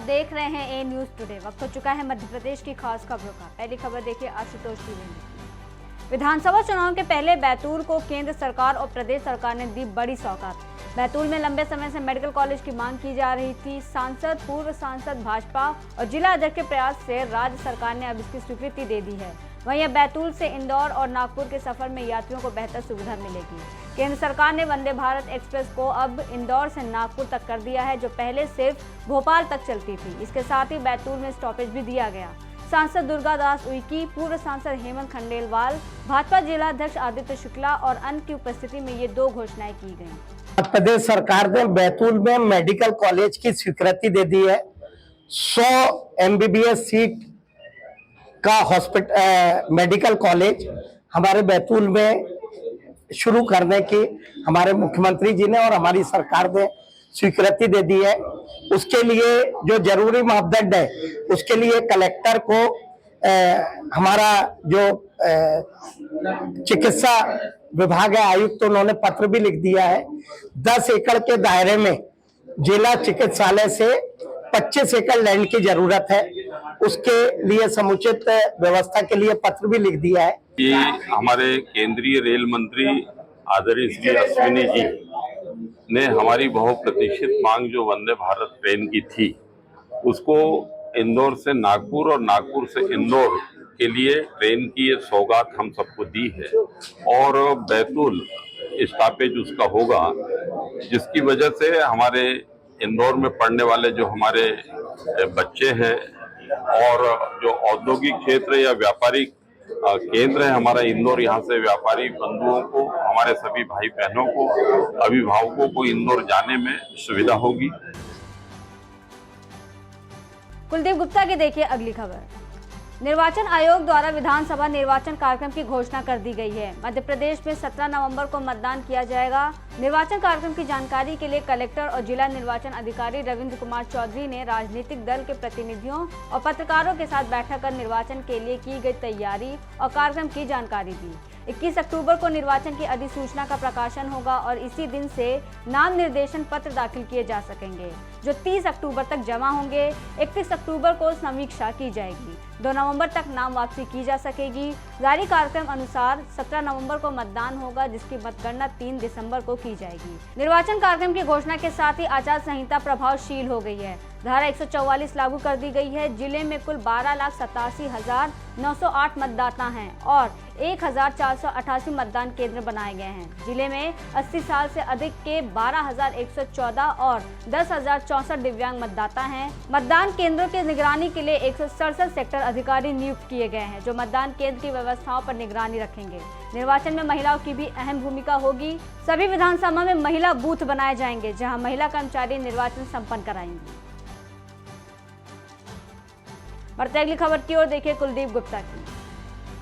देख रहे हैं ए न्यूज टुडे। वक्त हो चुका है मध्य प्रदेश की खास खबरों का। पहली खबर देखिए आशुतोष द्विवेदी की। विधानसभा चुनाव के पहले बैतूल को केंद्र सरकार और प्रदेश सरकार ने दी बड़ी सौगात। बैतूल में लंबे समय से मेडिकल कॉलेज की मांग की जा रही थी। सांसद, पूर्व सांसद, भाजपा और जिला अध्यक्ष के प्रयास से राज्य सरकार ने अब इसकी स्वीकृति दे दी है। वहीं बैतूल से इंदौर और नागपुर के सफर में यात्रियों को बेहतर सुविधा मिलेगी। केंद्र सरकार ने वंदे भारत एक्सप्रेस को अब इंदौर से नागपुर तक कर दिया है, जो पहले सिर्फ भोपाल तक चलती थी। इसके साथ ही बैतूल में स्टॉपेज भी दिया गया। सांसद दुर्गा दास उइकी, पूर्व सांसद हेमंत खंडेलवाल, भाजपा जिला अध्यक्ष आदित्य शुक्ला और अन्य की उपस्थिति में ये 2 घोषणाएं की गई। प्रदेश सरकार ने बैतूल में मेडिकल कॉलेज की स्वीकृति दे दी है। 100 MBBS सीट का हॉस्पिटल मेडिकल कॉलेज हमारे बैतूल में शुरू करने की हमारे मुख्यमंत्री जी ने और हमारी सरकार ने स्वीकृति दे दी है। उसके लिए जो जरूरी मापदंड है, उसके लिए कलेक्टर को हमारा जो चिकित्सा विभाग है, आयुक्त, उन्होंने पत्र भी लिख दिया है। 10 एकड़ के दायरे में जिला चिकित्सालय से 25 एकड़ लैंड की जरूरत है। उसके लिए समुचित व्यवस्था के लिए पत्र भी लिख दिया है। ये हमारे केंद्रीय रेल मंत्री आदरणीय श्री अश्विनी जी ने हमारी बहुप्रतीक्षित मांग जो वंदे भारत ट्रेन की थी, उसको इंदौर से नागपुर और नागपुर से इंदौर के लिए ट्रेन की ये सौगात हम सबको दी है। और बैतूल स्टॉपेज उसका होगा, जिसकी वजह से हमारे इंदौर में पढ़ने वाले जो हमारे बच्चे हैं और जो औद्योगिक क्षेत्र या व्यापारिक केंद्र है हमारा इंदौर, यहाँ से व्यापारी बंधुओं को, हमारे सभी भाई बहनों को, अभिभावकों को इंदौर जाने में सुविधा होगी। कुलदीप गुप्ता की देखिए अगली खबर। निर्वाचन आयोग द्वारा विधानसभा निर्वाचन कार्यक्रम की घोषणा कर दी गई है। मध्य प्रदेश में 17 नवंबर को मतदान किया जाएगा। निर्वाचन कार्यक्रम की जानकारी के लिए कलेक्टर और जिला निर्वाचन अधिकारी रविंद्र कुमार चौधरी ने राजनीतिक दल के प्रतिनिधियों और पत्रकारों के साथ बैठक कर निर्वाचन के लिए की गई तैयारी और कार्यक्रम की जानकारी दी। 21 अक्टूबर को निर्वाचन की अधिसूचना का प्रकाशन होगा और इसी दिन से नाम निर्देशन पत्र दाखिल किए जा सकेंगे, जो 30 अक्टूबर तक जमा होंगे। 31 अक्टूबर को समीक्षा की जाएगी। 2 नवंबर तक नाम वापसी की जा सकेगी। जारी कार्यक्रम अनुसार 17 नवंबर को मतदान होगा, जिसकी मतगणना 3 दिसंबर को की जाएगी। निर्वाचन कार्यक्रम की घोषणा के साथ ही आचार संहिता प्रभावशील हो गई है। धारा 144 लागू कर दी गई है। जिले में कुल 12,87,908 मतदाता हैं और 1,488 मतदान केंद्र बनाए गए हैं। जिले में 80 साल से अधिक के 12,114 और 10,064 दिव्यांग मतदाता हैं। मतदान केंद्रों की निगरानी के लिए 167 सेक्टर अधिकारी नियुक्त किए गए हैं, जो मतदान केंद्र की व्यवस्थाओं पर निगरानी रखेंगे। निर्वाचन में महिलाओं की भी अहम भूमिका होगी। सभी विधानसभा में महिला बूथ बनाए जाएंगे, जहां महिला कर्मचारी निर्वाचन संपन्न कराएंगे। बढ़ते अगली खबर की ओर देखिए कुलदीप गुप्ता की।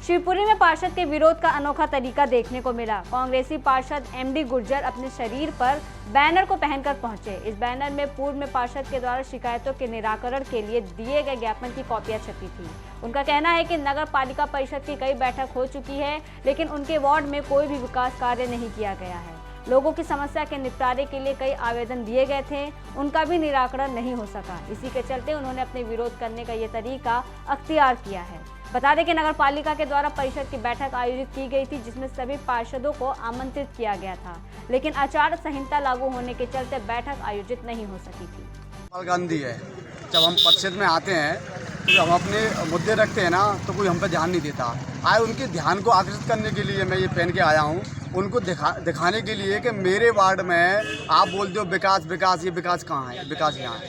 शिवपुरी में पार्षद के विरोध का अनोखा तरीका देखने को मिला। कांग्रेसी पार्षद MD गुर्जर अपने शरीर पर बैनर को पहनकर पहुंचे। इस बैनर में पूर्व में पार्षद के द्वारा शिकायतों के निराकरण के लिए दिए गए ज्ञापन की कॉपियां छपी थी। उनका कहना है कि नगर पालिका परिषद की कई बैठक हो चुकी है, लेकिन उनके वार्ड में कोई भी विकास कार्य नहीं किया गया है। लोगों की समस्या के निपटारे के लिए कई आवेदन दिए गए थे, उनका भी निराकरण नहीं हो सका। इसी के चलते उन्होंने अपने विरोध करने का ये तरीका अख्तियार किया है। बता दें कि नगर पालिका के द्वारा परिषद की बैठक आयोजित की गई थी, जिसमें सभी पार्षदों को आमंत्रित किया गया था, लेकिन आचार संहिता लागू होने के चलते बैठक आयोजित नहीं हो सकी थी। गांधी है, जब हम परिषद में आते हैं तो हम अपने मुद्दे रखते हैं ना, तो कोई हम पे ध्यान नहीं देता। आज उनके ध्यान को आकर्षित करने के लिए मैं ये पहन के आया हूँ, उनको दिखाने के लिए कि मेरे वार्ड में आप बोलते हो विकास विकास, ये विकास कहाँ है? विकास यहाँ है।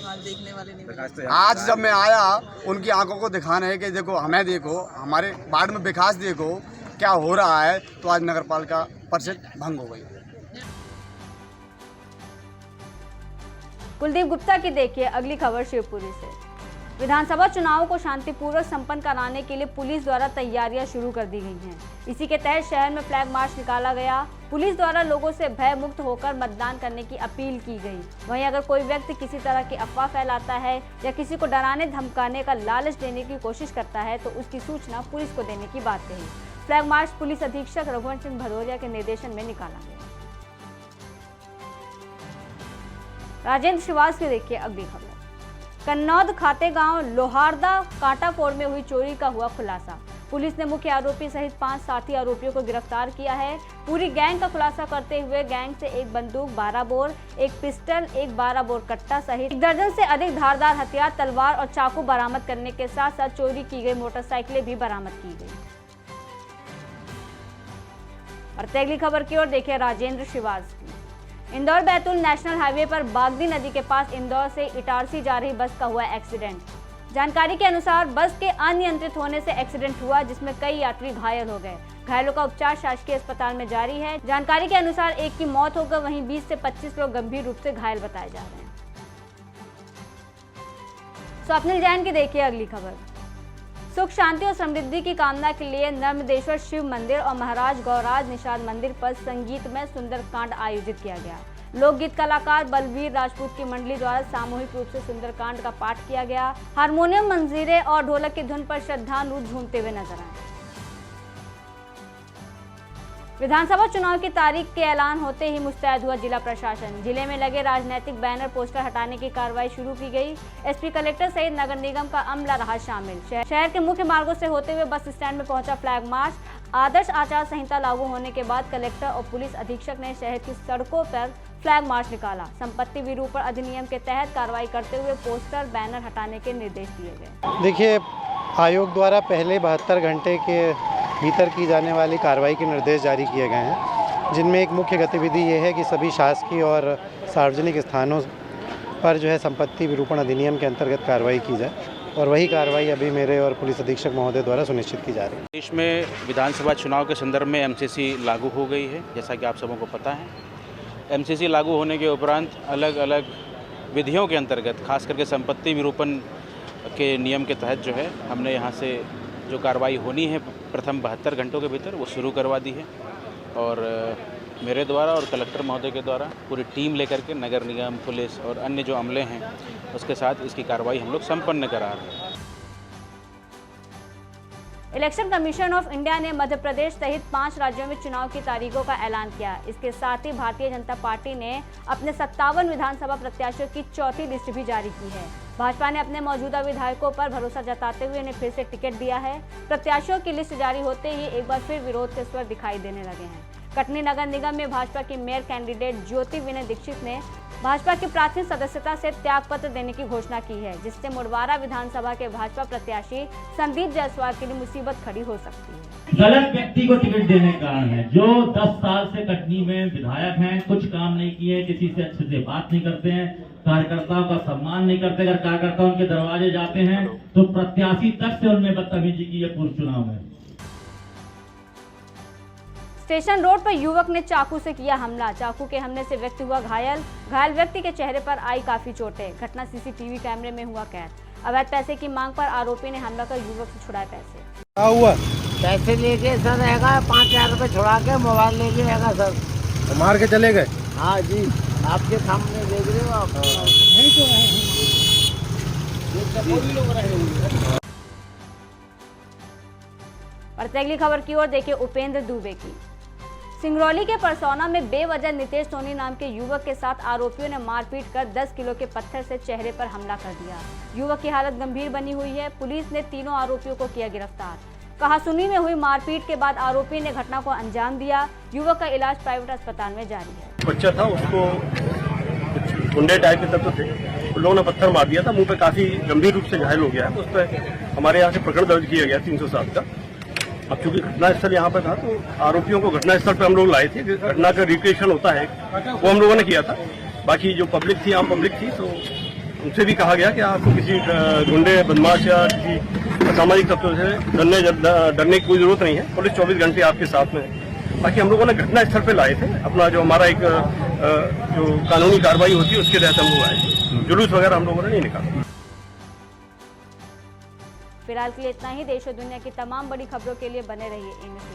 आज जब मैं आया, उनकी आंखों को दिखाना है कि देखो, हमें देखो, हमारे वार्ड में विकास देखो क्या हो रहा है। तो आज नगर पालिका परिषद भंग हो गई। कुलदीप गुप्ता की देखिए अगली खबर शिवपुरी से। विधानसभा चुनाव को शांतिपूर्वक संपन्न कराने के लिए पुलिस द्वारा तैयारियां शुरू कर दी गई हैं। इसी के तहत शहर में फ्लैग मार्च निकाला गया। पुलिस द्वारा लोगों से भय मुक्त होकर मतदान करने की अपील की गई। वहीं अगर कोई व्यक्ति किसी तरह की अफवाह फैलाता है या किसी को डराने धमकाने का लालच देने की कोशिश करता है, तो उसकी सूचना पुलिस को देने की बात कही। फ्लैग मार्च पुलिस अधीक्षक रघुवंश सिंह भदौरिया के निर्देशन में निकाला गया। राजेंद्र श्रीवास्तव की देखिए अगली खबर। कन्नौद खाते गांव लोहारदा कांटाफोड़ में हुई चोरी का हुआ खुलासा। पुलिस ने मुख्य आरोपी सहित 5 साथी आरोपियों को गिरफ्तार किया है। पूरी गैंग का खुलासा करते हुए गैंग से एक बंदूक 12 बोर, एक पिस्टल, एक 12 बोर कट्टा सहित 1 दर्जन से अधिक धारदार हथियार, तलवार और चाकू बरामद करने के साथ साथ चोरी की गई मोटरसाइकिलें भी बरामद की गई। और अगली खबर की ओर देखिए राजेंद्र श्रीवास्तव की। इंदौर बैतूल नेशनल हाईवे पर बागदी नदी के पास इंदौर से इटारसी जा रही बस का हुआ एक्सीडेंट। जानकारी के अनुसार बस के अनियंत्रित होने से एक्सीडेंट हुआ, जिसमें कई यात्री घायल हो गए। घायलों का उपचार शासकीय अस्पताल में जारी है। जानकारी के अनुसार एक की मौत हो गई, वहीं 20 से 25 लोग गंभीर रूप से घायल बताए जा रहे हैं। स्वप्निल जैन की देखिए अगली खबर। सुख शांति और समृद्धि की कामना के लिए नर्मदेश्वर शिव मंदिर और महाराज गौराज निषाद मंदिर पर संगीतमय सुंदरकांड आयोजित किया गया। लोकगीत कलाकार बलवीर राजपूत की मंडली द्वारा सामूहिक रूप से सुंदरकांड का पाठ किया गया। हारमोनियम, मंजीरे और ढोलक की धुन पर श्रद्धालु झूमते हुए नजर आए। विधानसभा चुनाव की तारीख के ऐलान होते ही मुस्तैद हुआ जिला प्रशासन। जिले में लगे राजनीतिक बैनर पोस्टर हटाने की कार्रवाई शुरू की गई। एसपी, कलेक्टर सहित नगर निगम का अमला रहा शामिल। शहर के मुख्य मार्गों से होते हुए बस स्टैंड में पहुंचा फ्लैग मार्च। आदर्श आचार संहिता लागू होने के बाद कलेक्टर और पुलिस अधीक्षक ने शहर की सड़कों पर फ्लैग मार्च निकाला। संपत्ति विरूपण अधिनियम के तहत कार्रवाई करते हुए पोस्टर, बैनर हटाने के निर्देश दिए गए। देखिए, आयोग द्वारा पहले 72 घंटे के भीतर की जाने वाली कार्रवाई के निर्देश जारी किए गए हैं, जिनमें एक मुख्य गतिविधि ये है कि सभी शासकीय और सार्वजनिक स्थानों पर जो है संपत्ति विरूपण अधिनियम के अंतर्गत कार्रवाई की जाए, और वही कार्रवाई अभी मेरे और पुलिस अधीक्षक महोदय द्वारा सुनिश्चित की जा रही है। देश में विधानसभा चुनाव के संदर्भ में एमसीसी लागू हो गई है, जैसा कि आप सबों को पता है। एमसीसी लागू होने के उपरांत अलग अलग विधियों के अंतर्गत, खास करके संपत्ति विरूपण के नियम के तहत जो है हमने यहाँ से जो कार्रवाई होनी है प्रथम 72 घंटों के भीतर वो शुरू करवा दी है। और मेरे द्वारा और कलेक्टर महोदय के द्वारा पूरी टीम लेकर के नगर निगम, पुलिस और अन्य जो अमले हैं उसके साथ इसकी कार्रवाई हम लोग संपन्न करा रहे हैं। इलेक्शन कमीशन ऑफ इंडिया ने मध्य प्रदेश सहित 5 राज्यों में चुनाव की तारीखों का ऐलान किया। इसके साथ ही भारतीय जनता पार्टी ने अपने 57 विधानसभा प्रत्याशियों की चौथी लिस्ट भी जारी की है। भाजपा ने अपने मौजूदा विधायकों पर भरोसा जताते हुए उन्हें फिर से टिकट दिया है। प्रत्याशियों की लिस्ट जारी होते ही एक बार फिर विरोध के स्वर दिखाई देने लगे हैं। कटनी नगर निगम में भाजपा की मेयर कैंडिडेट ज्योति विनय दीक्षित ने भाजपा की प्राथमिक सदस्यता से त्यागपत्र देने की घोषणा की है, जिससे मुड़वारा विधानसभा के भाजपा प्रत्याशी संदीप जायसवाल के लिए मुसीबत खड़ी हो सकती है। गलत व्यक्ति को टिकट देने के कारण है, जो 10 साल से कटनी में विधायक हैं, कुछ काम नहीं किए, किसी से अच्छे से बात नहीं करते हैं, कार्यकर्ताओं का सम्मान नहीं करते। अगर कार्यकर्ता उनके दरवाजे जाते हैं तो प्रत्याशी तक से उनमें बदतमीजी की है पूर्व चुनाव में। स्टेशन रोड पर युवक ने चाकू से किया हमला। चाकू के हमले से व्यक्ति हुआ घायल। घायल व्यक्ति के चेहरे पर आई काफी चोटें। घटना सीसीटीवी कैमरे में हुआ कैद। अवैध पैसे की मांग पर आरोपी ने हमला कर युवक से छुड़ाए पैसे। क्या हुआ? पैसे लेके सर रहेगा, 5000 रुपये छुड़ा के मोबाइल लेके रहेगा सर। मार के चले गए? हाँ जी, आपके सामने देख रहे हो आप। नहीं तो रहे। और अगली खबर की ओर देखिए उपेंद्र दुबे की। सिंगरौली के परसौना में बेवजह नितेश सोनी नाम के युवक के साथ आरोपियों ने मारपीट कर 10 किलो के पत्थर से चेहरे पर हमला कर दिया। युवक की हालत गंभीर बनी हुई है। पुलिस ने तीनों आरोपियों को किया गिरफ्तार। कहासुनी में हुई मारपीट के बाद आरोपी ने घटना को अंजाम दिया। युवक का इलाज प्राइवेट अस्पताल में जारी है। बच्चा था, उसको गुंडे टाइप के तत्व थे, उन लोगों ने पत्थर मार दिया था। मुंह पे काफी गंभीर रूप से घायल हो गया है। उस पर हमारे यहाँ से प्रकरण दर्ज किया गया 307 का। अब चूंकि घटनास्थल यहाँ पर था तो आरोपियों को घटनास्थल पर हम लोग लाए थे। घटना का रिक्रिएशन होता है वो हम लोगों ने किया था। बाकी जो पब्लिक थी, आम पब्लिक थी, तो उनसे भी कहा गया कि आपको किसी गुंडे, बदमाश या किसी असामाजिक तत्व से डरने की कोई जरूरत नहीं है। पुलिस 24 घंटे आपके साथ में है। बाकी हम लोगों ने घटनास्थल पर लाए थे। अपना जो हमारा एक जो कानूनी कार्रवाई होती है उसके तहत हम लोग आए थे। जुलूस वगैरह हम लोगों ने नहीं निकाला। फिलहाल के लिए इतना ही। देश और दुनिया की तमाम बड़ी खबरों के लिए बने रहिए एमएस।